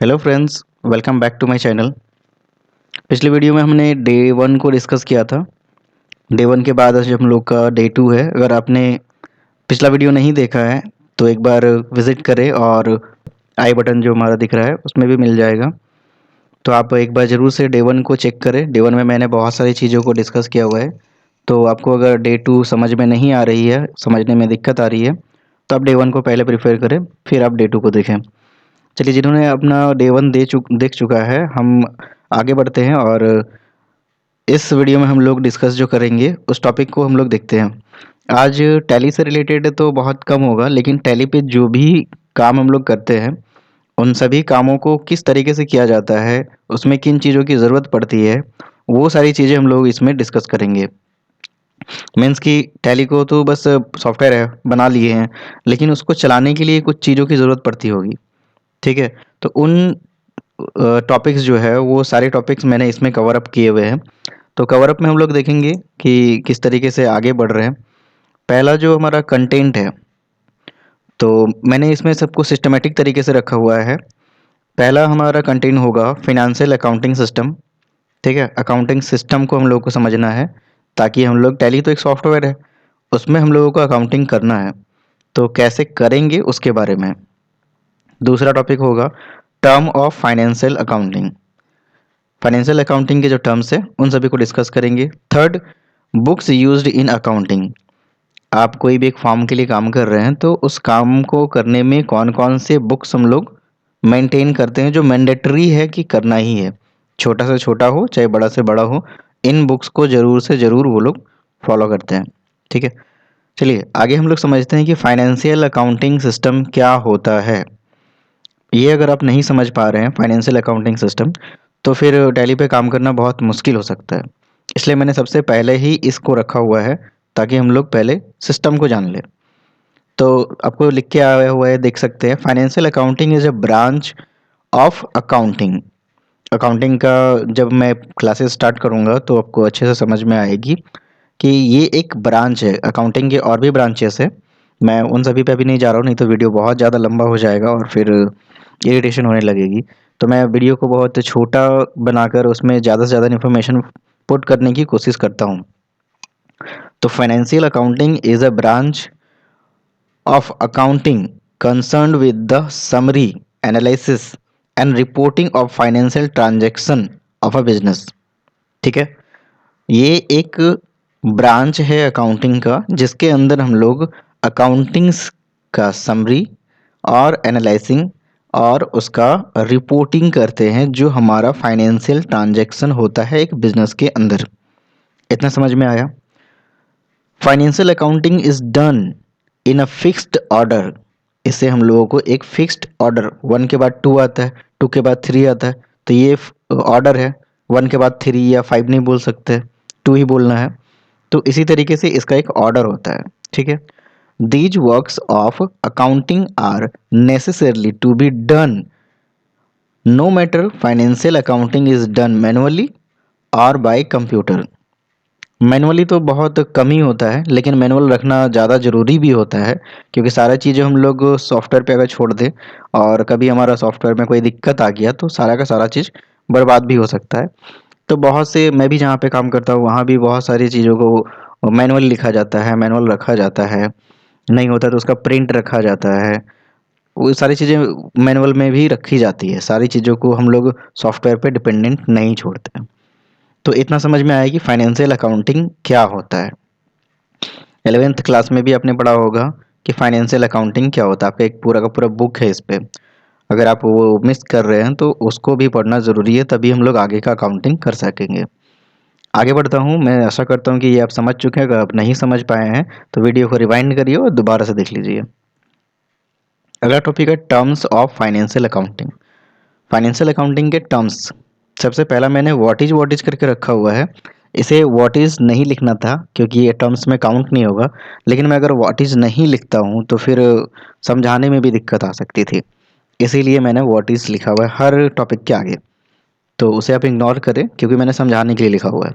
Hello friends, welcome back to my channel. पिछले video में हमने डे 1 को डिस्कस किया था। डे 1 के बाद आज हम लोग का डे 2 है। अगर आपने पिछला वीडियो नहीं देखा है तो एक बार विज़िट करें और आई बटन जो हमारा दिख रहा है उसमें भी मिल जाएगा। तो आप एक बार ज़रूर से डे 1 को चेक करें। डे 1 में मैंने बहुत सारी चीज़ों को डिस्कस किया हुआ है। तो आपको अगर डे 2 समझ में नहीं आ रही है, समझने में दिक्कत आ रही है, तो आप डे 1 को पहले प्रिफेयर करें, फिर आप डे 2 को देखें। चलिए, जिन्होंने अपना डे 1 देख चुका है, हम आगे बढ़ते हैं और इस वीडियो में हम लोग डिस्कस जो करेंगे उस टॉपिक को हम लोग देखते हैं। आज टैली से रिलेटेड तो बहुत कम होगा, लेकिन टैली पे जो भी काम हम लोग करते हैं उन सभी कामों को किस तरीके से किया जाता है, उसमें किन चीज़ों की ज़रूरत पड़ती है, वो सारी चीज़ें हम लोग इसमें डिस्कस करेंगे। मीन्स कि टैली को तो बस सॉफ्टवेयर है, बना लिए हैं, लेकिन उसको चलाने के लिए कुछ चीज़ों की ज़रूरत पड़ती होगी। ठीक है? तो उन टॉपिक्स जो है वो सारे टॉपिक्स मैंने इसमें कवर अप किए हुए हैं। तो कवर अप में हम लोग देखेंगे कि किस तरीके से आगे बढ़ रहे हैं। पहला जो हमारा कंटेंट है, तो मैंने इसमें सबको सिस्टमैटिक तरीके से रखा हुआ है। पहला हमारा कंटेंट होगा फाइनेंशियल अकाउंटिंग सिस्टम। ठीक है? अकाउंटिंग सिस्टम को हम लोग को समझना है, ताकि हम लोग, टैली तो एक सॉफ्टवेयर है, उसमें हम लोगों को अकाउंटिंग करना है, तो कैसे करेंगे उसके बारे में। दूसरा टॉपिक होगा term of financial accounting. Financial accounting के जो टर्म्स है उन सभी को डिस्कस करेंगे। Third, books used in accounting. आप कोई भी एक फॉर्म के लिए काम कर रहे हैं तो उस काम को करने में कौन कौन से बुक्स हम लोग मेंटेन करते हैं, जो मैंडेटरी है कि करना ही है, छोटा से छोटा हो चाहे बड़ा से बड़ा हो, इन बुक्स को ज़रूर से ज़रूर वो लोग फॉलो करते हैं। ठीक है? चलिए आगे हम लोग समझते हैं कि फाइनेंशियल अकाउंटिंग सिस्टम क्या होता है। ये अगर आप नहीं समझ पा रहे हैं फाइनेंशियल अकाउंटिंग सिस्टम, तो फिर टैली पे काम करना बहुत मुश्किल हो सकता है। इसलिए मैंने सबसे पहले ही इसको रखा हुआ है, ताकि हम लोग पहले सिस्टम को जान लें। तो आपको लिख के आया हुआ है, देख सकते हैं, financial accounting is a branch of accounting. Accounting का जब मैं क्लासेस स्टार्ट करूँगा तो आपको अच्छे से समझ में आएगी कि ये एक ब्रांच है। अकाउंटिंग के और भी ब्रांचेस है, मैं उन सभी पे अभी नहीं जा रहा हूँ, नहीं तो वीडियो बहुत ज़्यादा लंबा हो जाएगा और फिर इरिटेशन होने लगेगी। तो मैं वीडियो को बहुत छोटा बनाकर उसमें ज़्यादा से ज़्यादा इन्फॉर्मेशन पुट करने की कोशिश करता हूँ। तो financial accounting is a branch of accounting concerned with the summary, analysis and reporting of financial transaction of a business। ठीक है? ये एक ब्रांच है अकाउंटिंग का, जिसके अंदर हम लोग अकाउंटिंग्स का समरी और एनालाइजिंग और उसका रिपोर्टिंग करते हैं, जो हमारा फाइनेंशियल ट्रांजैक्शन होता है एक बिजनेस के अंदर। इतना समझ में आया? Financial accounting is done in a fixed order. इससे हम लोगों को एक फिक्स्ड ऑर्डर, 1 के बाद 2 आता है, 2 के बाद 3 आता है, तो ये ऑर्डर है। 1 के बाद 3 या 5 नहीं बोल सकते, 2 ही बोलना है। तो इसी तरीके से इसका एक ऑर्डर होता है। ठीक है? These works of accounting are necessarily to be done no matter financial accounting is done manually और बाय कंप्यूटर। मैनुअली तो बहुत कम ही होता है, लेकिन मैनुअल रखना ज़्यादा ज़रूरी भी होता है, क्योंकि सारा चीज़ें हम लोग सॉफ्टवेयर पे अगर छोड़ दें और कभी हमारा सॉफ्टवेयर में कोई दिक्कत आ गया तो सारा का सारा चीज़ बर्बाद भी हो सकता है। तो बहुत से, मैं भी जहाँ पे काम करता हूँ वहाँ भी बहुत सारी चीज़ों को मैनुअल लिखा जाता है, मैनुअल रखा जाता है। नहीं होता तो उसका प्रिंट रखा जाता है। वो सारी चीज़ें मैनुअल में भी रखी जाती है। सारी चीज़ों को हम लोग सॉफ्टवेयर पे डिपेंडेंट नहीं छोड़ते हैं। तो इतना समझ में आया कि फाइनेंशियल अकाउंटिंग क्या होता है। 11th क्लास में भी आपने पढ़ा होगा कि फाइनेंशियल अकाउंटिंग क्या होता है। आपका एक पूरा का पूरा बुक है इस पे। अगर आप वो मिस कर रहे हैं तो उसको भी पढ़ना ज़रूरी है, तभी हम लोग आगे का अकाउंटिंग कर सकेंगे। आगे बढ़ता हूँ। मैं आशा करता हूँ कि ये आप समझ चुके हैं। अगर आप नहीं समझ पाए हैं तो वीडियो को रिवाइंड करिए और दोबारा से देख लीजिए। अगला टॉपिक है terms of financial accounting. Financial accounting के टर्म्स, सबसे पहला मैंने व्हाट इज करके रखा हुआ है। इसे व्हाट इज नहीं लिखना था, क्योंकि ये टर्म्स में काउंट नहीं होगा, लेकिन मैं अगर व्हाट इज नहीं लिखता हूँ तो फिर समझाने में भी दिक्कत आ सकती थी। इसीलिए मैंने व्हाट इज लिखा हुआ है हर टॉपिक के आगे। तो उसे आप इग्नोर करें, क्योंकि मैंने समझाने के लिए लिखा हुआ है।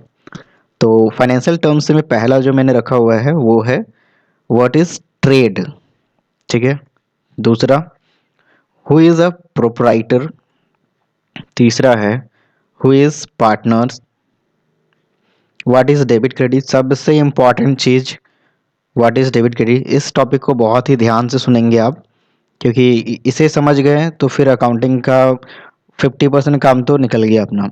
तो फाइनेंशियल टर्म्स में पहला जो मैंने रखा हुआ है वो है व्हाट इज ट्रेड। ठीक है? दूसरा, हु इज अ प्रोप्राइटर। तीसरा है who is partners, what is debit credit, सबसे इम्पॉर्टेंट चीज व्हाट इज डेबिट क्रेडिट। इस टॉपिक को बहुत ही ध्यान से सुनेंगे आप, क्योंकि इसे समझ गए तो फिर अकाउंटिंग का 50% काम तो निकल गया अपना।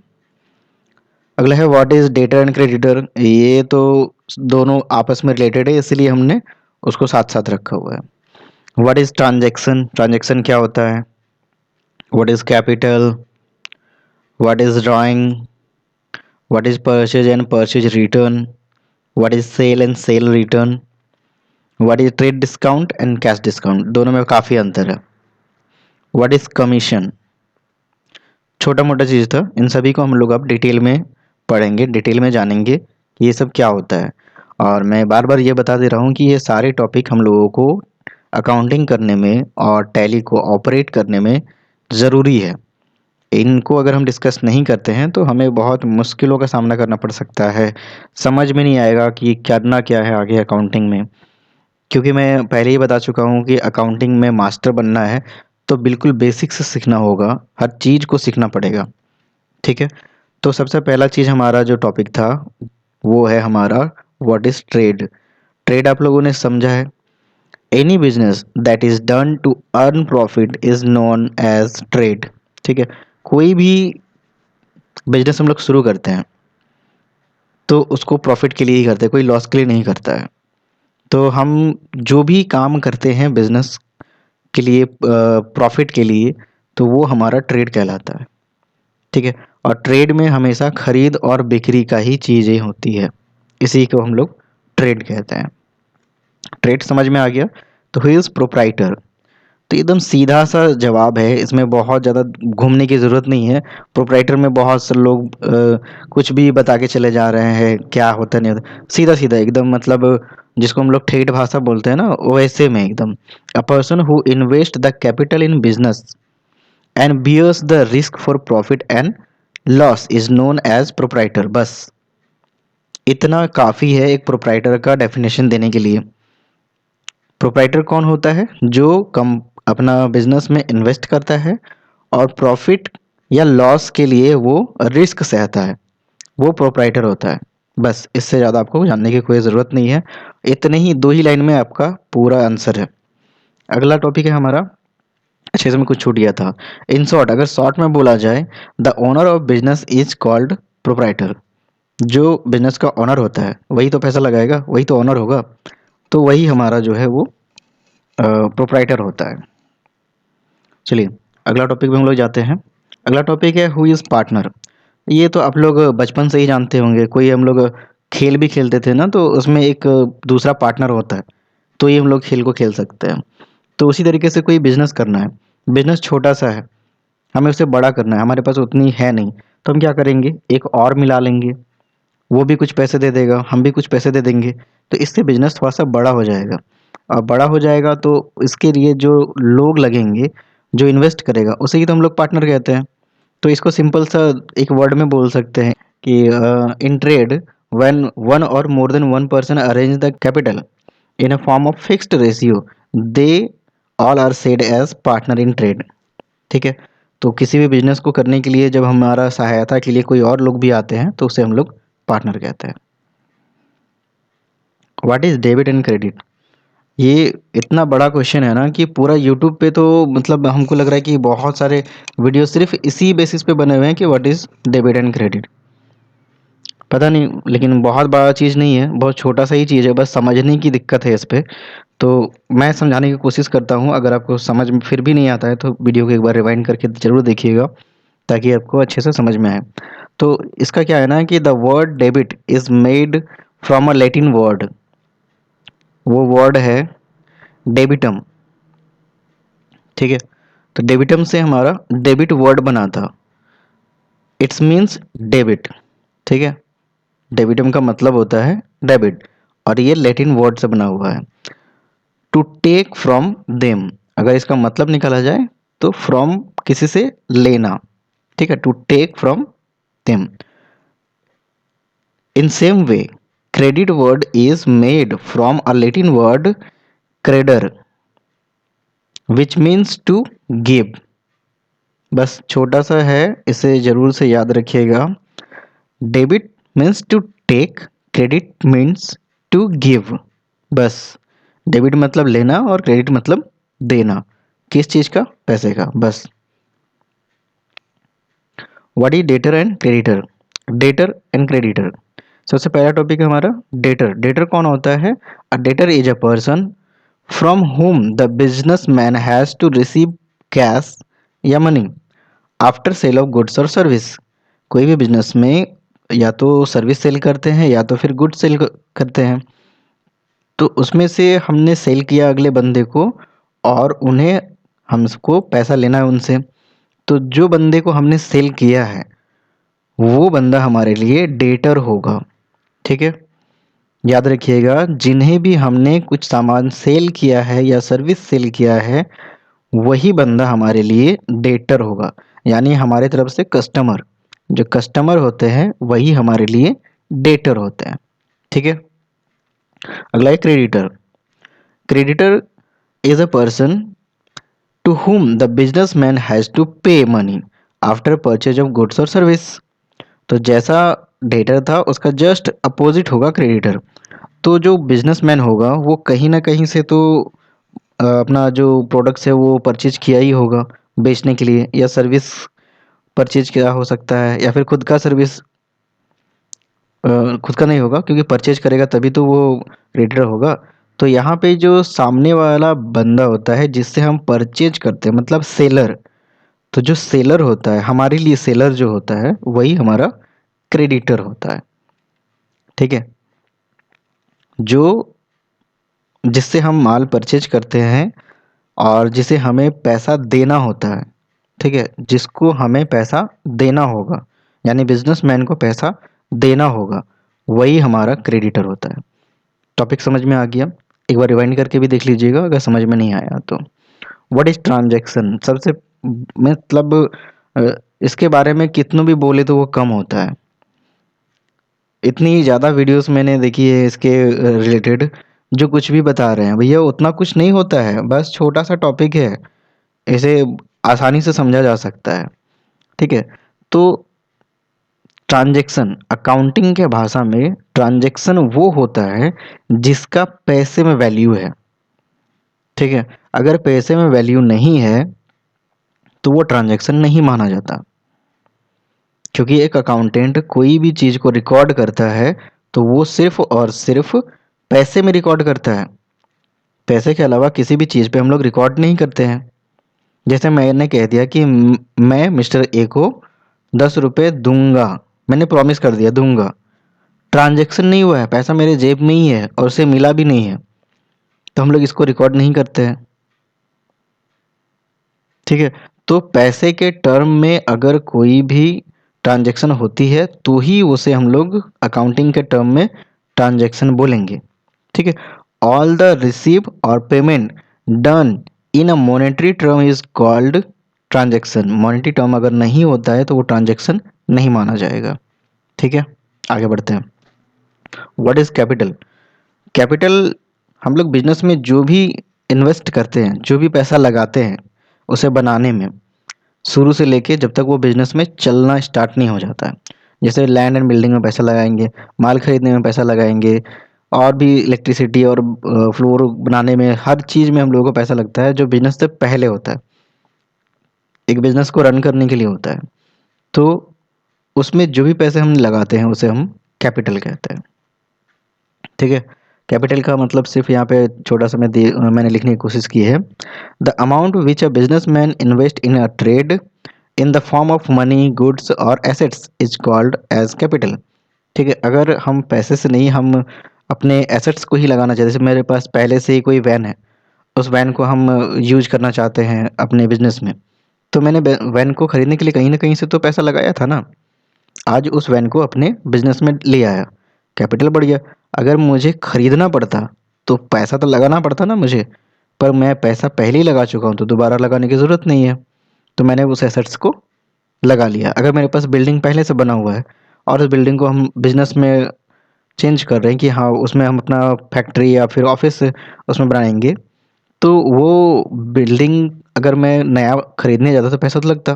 अगला है what is debtor and creditor, ये तो दोनों आपस में रिलेटेड है, इसलिए हमने उसको साथ साथ रखा हुआ है। व्हाट इज ट्रांजैक्शन, ट्रांजैक्शन क्या होता है। What is capital, what is drawing, what is purchase and purchase return, what is sale and sale return, what is trade discount and cash discount, दोनों में काफ़ी अंतर है। व्हाट इज कमीशन, छोटा मोटा चीज़ था, इन सभी को हम लोग अब डिटेल में पढ़ेंगे, डिटेल में जानेंगे कि ये सब क्या होता है। और मैं बार बार ये बता दे रहा हूँ कि ये सारे टॉपिक हम लोगों को अकाउंटिंग करने में और टैली को ऑपरेट करने में ज़रूरी है। इनको अगर हम डिस्कस नहीं करते हैं तो हमें बहुत मुश्किलों का सामना करना पड़ सकता है, समझ में नहीं आएगा कि करना क्या है आगे अकाउंटिंग में। क्योंकि मैं पहले ही बता चुका हूँ कि अकाउंटिंग में मास्टर बनना है तो बिल्कुल बेसिक से सीखना होगा, हर चीज़ को सीखना पड़ेगा। ठीक है, तो सबसे पहला चीज़ हमारा जो टॉपिक था वो है हमारा व्हाट इज़ ट्रेड। ट्रेड आप लोगों ने समझा है, any business that is done to earn profit is known as trade. ठीक है, कोई भी बिजनेस हम लोग शुरू करते हैं तो उसको प्रॉफिट के लिए ही करते हैं, कोई लॉस के लिए नहीं करता है। तो हम जो भी काम करते हैं बिजनेस के लिए, प्रॉफिट के लिए, तो वो हमारा ट्रेड कहलाता है। ठीक है, और ट्रेड में हमेशा खरीद और बिक्री का ही चीज़ें होती है, इसी को हम लोग ट्रेड कहते हैं। ट्रेड समझ में आ गया। तो हु इज़ प्रोप्राइटर, तो एकदम सीधा सा जवाब है, इसमें बहुत ज़्यादा घूमने की ज़रूरत नहीं है। प्रोप्राइटर में बहुत से लोग कुछ भी बता के चले जा रहे हैं, क्या होता नहीं होता, सीधा सीधा एकदम, मतलब जिसको हम लोग ठेठ भाषा बोलते हैं ना, वैसे में एकदम। A person who invest the capital in business and bears the risk for profit and loss is known as proprietor. बस इतना काफ़ी है एक प्रोप्राइटर का डेफिनेशन देने के लिए। प्रोप्राइटर कौन होता है, जो कम अपना बिजनेस में इन्वेस्ट करता है और प्रॉफिट या लॉस के लिए वो रिस्क सहता है, वो प्रोप्राइटर होता है। बस इससे ज़्यादा आपको जानने की कोई ज़रूरत नहीं है, इतने ही 2 ही लाइन में आपका पूरा आंसर है। अगला टॉपिक है हमारा, अच्छे से में कुछ छूट गया था। इन शॉर्ट, अगर शॉर्ट में बोला जाए, the owner of business is called proprietor. जो बिजनेस का ओनर होता है वही तो पैसा लगाएगा, वही तो ओनर होगा, तो वही हमारा जो है वो प्रोप्राइटर होता है। चलिए अगला टॉपिक में हम लोग जाते हैं। अगला टॉपिक है हु इज़ पार्टनर। ये तो आप लोग बचपन से ही जानते होंगे, कोई हम लोग खेल भी खेलते थे ना, तो उसमें एक दूसरा पार्टनर होता है, तो ये हम लोग खेल को खेल सकते हैं। तो उसी तरीके से कोई बिजनेस करना है, बिजनेस छोटा सा है, हमें उसे बड़ा करना है, हमारे पास उतनी है नहीं, तो हम क्या करेंगे, एक और मिला लेंगे, वो भी कुछ पैसे दे देगा, हम भी कुछ पैसे दे देंगे, तो इससे बिजनेस थोड़ा सा बड़ा हो जाएगा। और बड़ा हो जाएगा तो इसके लिए जो लोग लगेंगे, जो इन्वेस्ट करेगा, उसे ही तो हम लोग पार्टनर कहते हैं। तो इसको सिंपल सा एक वर्ड में बोल सकते हैं कि in trade when one or more than one person arrange the capital in a form of fixed ratio, they all are said as partner in trade. ठीक है, तो किसी भी बिजनेस को करने के लिए जब हमारा सहायता के लिए कोई और लोग भी आते हैं तो उसे हम लोग पार्टनर कहते हैं। What is debit and credit, ये इतना बड़ा क्वेश्चन है ना कि पूरा यूट्यूब पे तो मतलब हमको लग रहा है कि बहुत सारे वीडियो सिर्फ इसी बेसिस पे बने हुए हैं कि what is debit and credit. पता नहीं, लेकिन बहुत बड़ा चीज़ नहीं है, बहुत छोटा सा ही चीज़ है, बस समझने की दिक्कत है इस पे। तो मैं समझाने की कोशिश करता हूँ, अगर आपको समझ में फिर भी नहीं आता है तो वीडियो को एक बार रिवाइंड करके ज़रूर देखिएगा, ताकि आपको अच्छे से समझ में आए। तो इसका क्या है ना कि the word debit is made from a Latin word, वो वर्ड है डेबिटम। ठीक है, तो डेबिटम से हमारा डेबिट वर्ड बना था, इट्स मीन्स डेबिट। ठीक है, डेबिटम का मतलब होता है डेबिट, और ये लैटिन वर्ड से बना हुआ है। टू टेक फ्रॉम देम, अगर इसका मतलब निकाला जाए तो फ्रॉम किसी से लेना। ठीक है, to take from them. In same way credit word is made from a Latin word credere, which means to give. बस छोटा सा है, इसे ज़रूर से याद रखिएगा। Debit means to take, credit means to give. बस डेबिट मतलब लेना और क्रेडिट मतलब देना। किस चीज़ का? पैसे का। बस what is debtor and creditor? Debtor and creditor, सबसे पहला टॉपिक है हमारा डेटर। डेटर कौन होता है? A debtor is a person from whom the business man has to receive cash या money after sale of goods और सर्विस। कोई भी बिजनेस में या तो सर्विस सेल करते हैं या तो फिर गुड्स सेल करते हैं। तो उसमें से हमने सेल किया अगले बंदे को और उन्हें हमको पैसा लेना है उनसे। तो जो बंदे को हमने सेल किया है वो बंदा हमारे लिए डेटर होगा। ठीक है, याद रखिएगा, जिन्हें भी हमने कुछ सामान सेल किया है या सर्विस सेल किया है वही बंदा हमारे लिए डेटर होगा, यानी हमारे तरफ से कस्टमर, जो कस्टमर होते हैं वही हमारे लिए डेटर होते हैं। ठीक है, अगला है creditor. Creditor is a person to whom the businessman has to pay money after purchase of goods और सर्विस। तो जैसा डेटर था उसका जस्ट अपोजिट होगा क्रेडिटर। तो जो बिजनेसमैन होगा वो कहीं ना कहीं से तो अपना जो प्रोडक्ट्स है वो परचेज किया ही होगा बेचने के लिए, या सर्विस परचेज किया हो सकता है, या फिर खुद का सर्विस, खुद का नहीं होगा क्योंकि परचेज करेगा तभी तो वो क्रेडिटर होगा। तो यहाँ पे जो सामने वाला बंदा होता है जिससे हम परचेज करते हैं मतलब सेलर, तो जो सेलर होता है हमारे लिए, सेलर जो होता है वही हमारा क्रेडिटर होता है। ठीक है, जो जिससे हम माल परचेज करते हैं और जिसे हमें पैसा देना होता है। ठीक है, जिसको हमें पैसा देना होगा, यानी बिजनेसमैन को पैसा देना होगा, वही हमारा क्रेडिटर होता है। टॉपिक समझ में आ गया? एक बार रिवाइंड करके भी देख लीजिएगा अगर समझ में नहीं आया तो। What is transaction? सबसे मतलब इसके बारे में कितनों भी बोले तो वो कम होता है। इतनी ज़्यादा वीडियोस मैंने देखी है इसके रिलेटेड, जो कुछ भी बता रहे हैं भैया उतना कुछ नहीं होता है, बस छोटा सा टॉपिक है, इसे आसानी से समझा जा सकता है। ठीक है, तो ट्रांजैक्शन अकाउंटिंग के भाषा में ट्रांजैक्शन वो होता है जिसका पैसे में वैल्यू है। ठीक है, अगर पैसे में वैल्यू नहीं है तो वो ट्रांजैक्शन नहीं माना जाता, क्योंकि एक अकाउंटेंट कोई भी चीज़ को रिकॉर्ड करता है तो वो सिर्फ और सिर्फ पैसे में रिकॉर्ड करता है। पैसे के अलावा किसी भी चीज़ पे हम लोग रिकॉर्ड नहीं करते हैं। जैसे मैंने कह दिया कि मैं मिस्टर ए को 10 रुपये दूंगा, मैंने प्रॉमिस कर दिया दूंगा, ट्रांजैक्शन नहीं हुआ है, पैसा मेरे जेब में ही है और उसे मिला भी नहीं है, तो हम लोग इसको रिकॉर्ड नहीं करते हैं। ठीक है, तो पैसे के टर्म में अगर कोई भी ट्रांजैक्शन होती है तो ही उसे हम लोग अकाउंटिंग के टर्म में ट्रांजैक्शन बोलेंगे। ठीक है, ऑल द रिसीव और payment done in a monetary term is called transaction. Monetary term अगर नहीं होता है तो वो ट्रांजैक्शन नहीं माना जाएगा। ठीक है, आगे बढ़ते हैं। What is capital? कैपिटल, हम लोग बिजनेस में जो भी इन्वेस्ट करते हैं, जो भी पैसा लगाते हैं उसे बनाने में, शुरू से लेके जब तक वो बिजनेस में चलना स्टार्ट नहीं हो जाता है। जैसे लैंड एंड बिल्डिंग में पैसा लगाएंगे, माल खरीदने में पैसा लगाएंगे, और भी इलेक्ट्रिसिटी और फ्लोर बनाने में, हर चीज़ में हम लोगों को पैसा लगता है जो बिजनेस से पहले होता है, एक बिजनेस को रन करने के लिए होता है। तो उसमें जो भी पैसे हम लगाते हैं उसे हम कैपिटल कहते हैं। ठीक है, कैपिटल का मतलब सिर्फ यहाँ पे छोटा सा मैंने लिखने की कोशिश की है। The amount which a business man invest in a trade in the form of money, goods और assets is called as capital. ठीक है, अगर हम पैसे से नहीं, हम अपने एसेट्स को ही लगाना चाहते, जैसे मेरे पास पहले से ही कोई वैन है, उस वैन को हम यूज करना चाहते हैं अपने बिजनेस में, तो मैंने वैन को खरीदने के लिए कहीं ना कहीं से तो पैसा लगाया था ना, आज उस वैन को अपने बिजनेस में ले आया, कैपिटल बढ़ गया। अगर मुझे खरीदना पड़ता तो पैसा तो लगाना पड़ता ना मुझे, पर मैं पैसा पहले ही लगा चुका हूँ तो दोबारा लगाने की ज़रूरत नहीं है, तो मैंने उस एसेट्स को लगा लिया। अगर मेरे पास बिल्डिंग पहले से बना हुआ है और उस बिल्डिंग को हम बिजनेस में चेंज कर रहे हैं कि हाँ उसमें हम अपना फैक्ट्री या फिर ऑफिस उसमें बनाएंगे, तो वो बिल्डिंग अगर मैं नया खरीदने जाता तो पैसा तो लगता,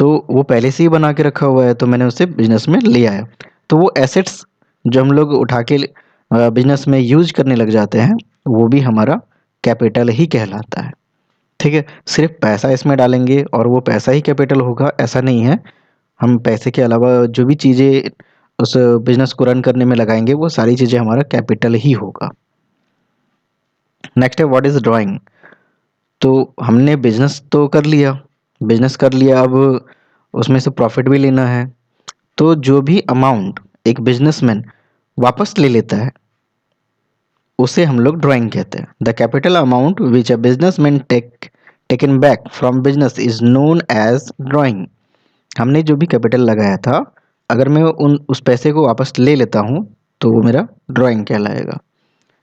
तो वो पहले से ही बना के रखा हुआ है, तो मैंने उसे बिजनेस में ले आया। तो वो एसेट्स जो हम लोग उठा के बिजनेस में यूज करने लग जाते हैं, वो भी हमारा कैपिटल ही कहलाता है। ठीक है, सिर्फ पैसा इसमें डालेंगे और वो पैसा ही कैपिटल होगा ऐसा नहीं है। हम पैसे के अलावा जो भी चीज़ें उस बिजनेस को रन करने में लगाएंगे, वो सारी चीज़ें हमारा कैपिटल ही होगा। नेक्स्ट है व्हाट इज ड्राइंग। तो हमने बिजनेस तो कर लिया, बिजनेस कर लिया, अब उसमें से प्रॉफिट भी लेना है। तो जो भी अमाउंट एक बिजनेसमैन वापस ले लेता है, उसे हम लोग ड्राइंग कहते हैं। The capital amount which a businessman taken back from business is known as drawing. हमने जो भी कैपिटल लगाया था, अगर मैं उस पैसे को वापस ले लेता हूँ, तो वो मेरा ड्राइंग कहलाएगा।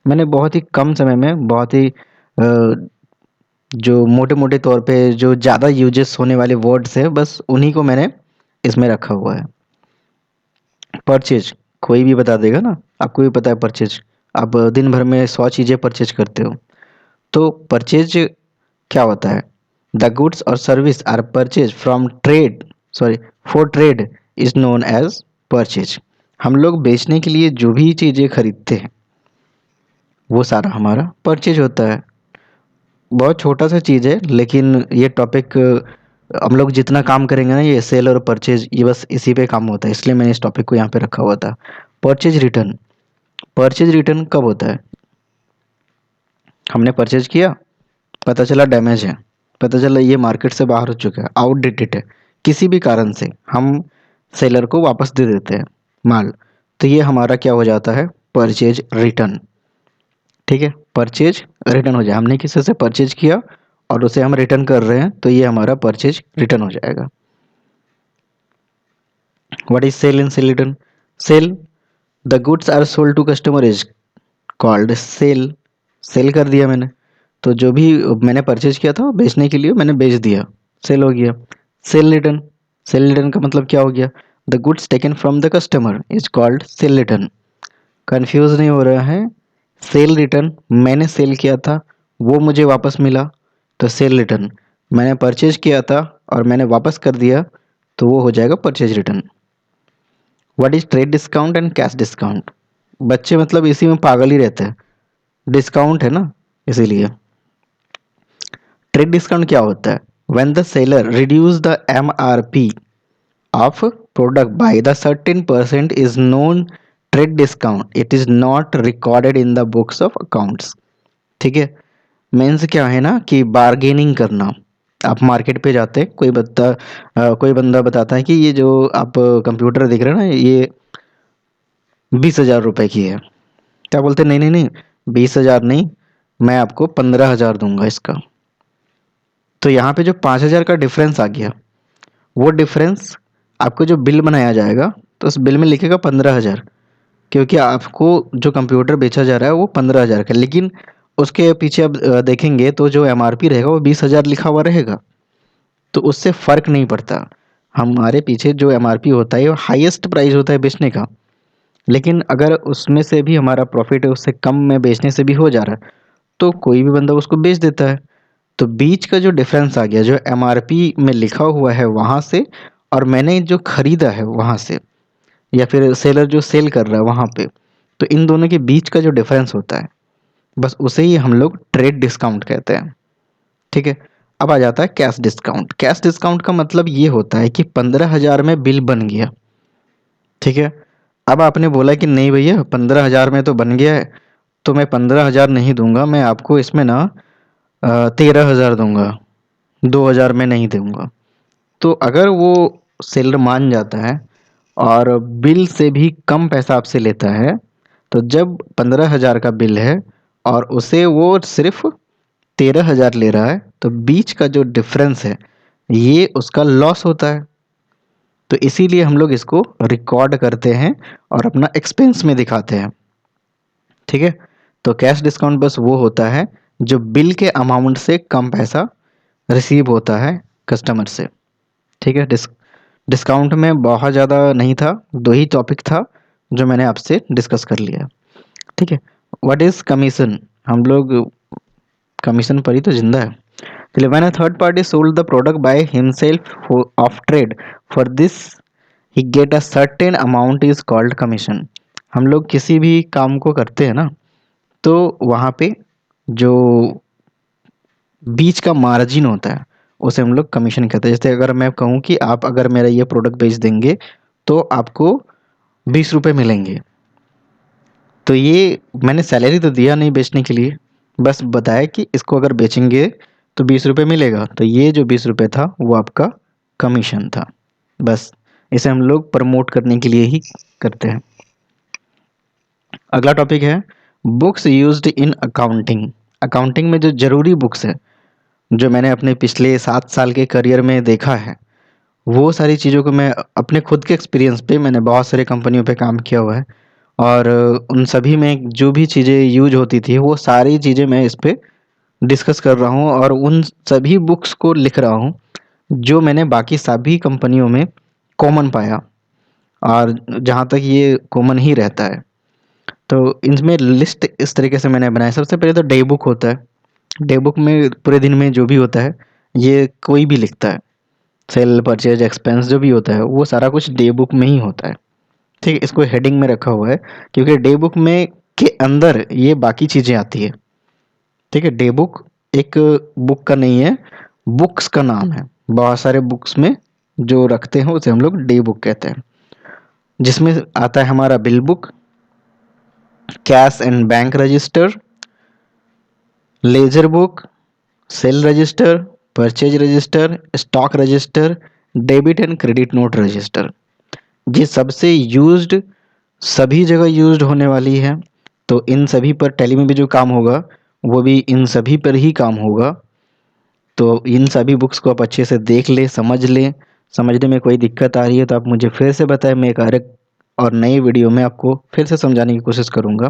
मैंने बहुत ही कम समय में बहुत ही जो मोटे मोटे तौर पे जो ज़्यादा यूजेस होने वाले वर्ड्स है, बस उन्हीं को मैंने इसमें रखा हुआ है। परचेज कोई भी बता देगा ना, आपको भी पता है परचेज। आप दिन भर में 100 चीज़ें परचेज करते हो। तो परचेज क्या होता है? द गुड्स और service are purchase from trade, sorry, for trade is known as purchase. हम लोग बेचने के लिए जो भी चीज़ें खरीदते हैं, वो सारा हमारा परचेज होता है। बहुत छोटा सा चीज़ है, लेकिन ये टॉपिक हम लोग जितना काम करेंगे ना, ये सेल और परचेज, ये बस इसी पे काम होता है, इसलिए मैंने इस टॉपिक को यहाँ पे रखा हुआ था। Purchase return. परचेज रिटर्न कब होता है? हमने परचेज किया, पता चला डैमेज है, पता चला ये मार्केट से बाहर हो चुका है, आउटडेटेड है, किसी भी कारण से हम सेलर को वापस दे देते हैं माल, तो ये हमारा क्या हो जाता है? Purchase return. ठीक है, परचेज रिटर्न हो जाए, हमने किसी से परचेज किया और उसे हम रिटर्न कर रहे हैं, तो ये हमारा परचेज रिटर्न हो जाएगा। What is sale in sale return? Sale, the goods are sold to customer is called sale. Sale कर दिया मैंने, तो जो भी मैंने परचेज किया था बेचने के लिए, मैंने बेच दिया, सेल हो गया। सेल रिटर्न, सेल रिटर्न का मतलब क्या हो गया? The goods taken from the customer is called cell return. Confuse नहीं हो रहा है? सेल रिटर्न, मैंने सेल किया था, वो मुझे वापस मिला, तो सेल रिटर्न। मैंने परचेज किया था और मैंने वापस कर दिया, तो वो हो जाएगा purchase return. What is trade discount and cash discount? बच्चे मतलब इसी में पागल ही रहते हैं, डिस्काउंट है ना, इसीलिए। ट्रेड डिस्काउंट क्या होता है? When the seller reduce the MRP of product by the certain percent is known trade discount. It is not recorded in the books of accounts. ठीक है, मीन्स क्या है ना कि बार्गेनिंग करना। आप मार्केट पे जाते हैं, कोई बंदा बताता है कि ये जो आप कंप्यूटर देख रहे हैं ना, ये 20,000 रुपये की है। क्या बोलते हैं? नहीं नहीं नहीं, 20,000 नहीं, मैं आपको 15,000 दूंगा इसका। तो यहाँ पे जो 5,000 का डिफरेंस आ गया, वो डिफरेंस आपको जो बिल बनाया जाएगा, तो उस बिल में लिखेगा 15,000, क्योंकि आपको जो कंप्यूटर बेचा जा रहा है वो 15,000 का, लेकिन उसके पीछे अब देखेंगे तो जो एमआरपी रहेगा वो 20,000 लिखा हुआ रहेगा, तो उससे फ़र्क नहीं पड़ता। हमारे पीछे जो एमआरपी होता है वो हाईएस्ट प्राइस होता है बेचने का, लेकिन अगर उसमें से भी हमारा प्रॉफिट है उससे कम में बेचने से भी हो जा रहा है, तो कोई भी बंदा उसको बेच देता है। तो बीच का जो डिफरेंस आ गया, जो एमआरपी में लिखा हुआ है वहाँ से, और मैंने जो खरीदा है वहाँ से, या फिर सेलर जो सेल कर रहा है वहाँ पे, तो इन दोनों के बीच का जो डिफरेंस होता है, बस उसे ही हम लोग ट्रेड डिस्काउंट कहते हैं। ठीक है, अब आ जाता है कैश डिस्काउंट। कैश डिस्काउंट का मतलब ये होता है कि 15,000 में बिल बन गया। ठीक है, अब आपने बोला कि नहीं भैया 15,000 में तो बन गया है, तो मैं 15,000 नहीं दूंगा, मैं आपको इसमें ना 13,000 दूंगा, 2,000 में नहीं दूंगा। तो अगर वो सेलर मान जाता है और बिल से भी कम पैसा आपसे लेता है, तो जब 15,000 का बिल है और उसे वो सिर्फ 13,000 ले रहा है, तो बीच का जो डिफरेंस है ये उसका लॉस होता है। तो इसीलिए हम लोग इसको रिकॉर्ड करते हैं और अपना एक्सपेंस में दिखाते हैं। ठीक है, तो कैश डिस्काउंट बस वो होता है जो बिल के अमाउंट से कम पैसा रिसीव होता है कस्टमर से। ठीक है, डिस्काउंट में बहुत ज़्यादा नहीं था, 2 ही टॉपिक था जो मैंने आपसे डिस्कस कर लिया। ठीक है, व्हाट इज़ कमीशन? हम लोग कमीशन पर ही तो जिंदा है। चलिए, when a third party sold the product by himself of trade for this he get a certain amount is called commission. हम लोग किसी भी काम को करते हैं ना, तो वहाँ पे जो बीच का मार्जिन होता है उसे हम लोग कमीशन कहते हैं। जैसे अगर मैं कहूँ कि आप अगर मेरा ये प्रोडक्ट बेच देंगे तो आपको 20 रुपये मिलेंगे, तो ये मैंने सैलरी तो दिया नहीं बेचने के लिए, बस बताया कि इसको अगर बेचेंगे तो 20 रुपये मिलेगा, तो ये जो 20 रुपये था वो आपका कमीशन था। बस इसे हम लोग प्रमोट करने के लिए ही करते हैं। अगला टॉपिक है books used in accounting. Accounting में जो ज़रूरी बुक्स है, जो मैंने अपने पिछले 7 साल के करियर में देखा है, वो सारी चीज़ों को मैं अपने खुद के एक्सपीरियंस पे, मैंने बहुत सारे कंपनियों पे काम किया हुआ है और उन सभी में जो भी चीज़ें यूज होती थी वो सारी चीज़ें मैं इस पे डिस्कस कर रहा हूँ और उन सभी बुक्स को लिख रहा हूँ जो मैंने बाकी सभी कंपनियों में कॉमन पाया और जहाँ तक ये कॉमन ही रहता है। तो इनमें लिस्ट इस तरीके से मैंने बनाया। सबसे पहले तो डे बुक होता है। डे बुक में पूरे दिन में जो भी होता है ये कोई भी लिखता है, सेल परचेज एक्सपेंस जो भी होता है वो सारा कुछ डे बुक में ही होता है। ठीक है, इसको हेडिंग में रखा हुआ है क्योंकि डे बुक में के अंदर ये बाकी चीज़ें आती है। ठीक है, डे बुक एक बुक का नहीं है, बुक्स का नाम है। बहुत सारे बुक्स में जो रखते हैं उसे हम लोग डे बुक कहते हैं, जिसमें आता है हमारा bill book, cash and bank register, laser book, cell register, purchase register, stock register, debit and credit note register. ये सबसे यूज्ड, सभी जगह यूज्ड होने वाली है। तो इन सभी पर टैली में भी जो काम होगा वो भी इन सभी पर ही काम होगा। तो इन सभी बुक्स को आप अच्छे से देख लें, समझ लें। समझने में कोई दिक्कत आ रही है तो आप मुझे फिर से बताएं, मैं एक और नई वीडियो में आपको फिर से समझाने की कोशिश करूँगा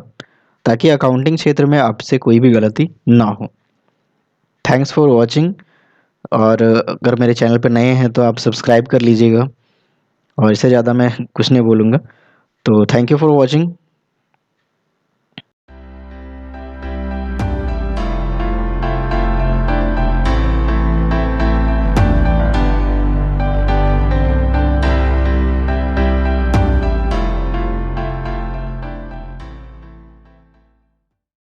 ताकि अकाउंटिंग क्षेत्र में आपसे कोई भी गलती ना हो। Thanks for watching. और अगर मेरे चैनल पर नए हैं तो आप सब्सक्राइब कर लीजिएगा और इससे ज़्यादा मैं कुछ नहीं बोलूँगा। तो थैंक यू फॉर वॉचिंग।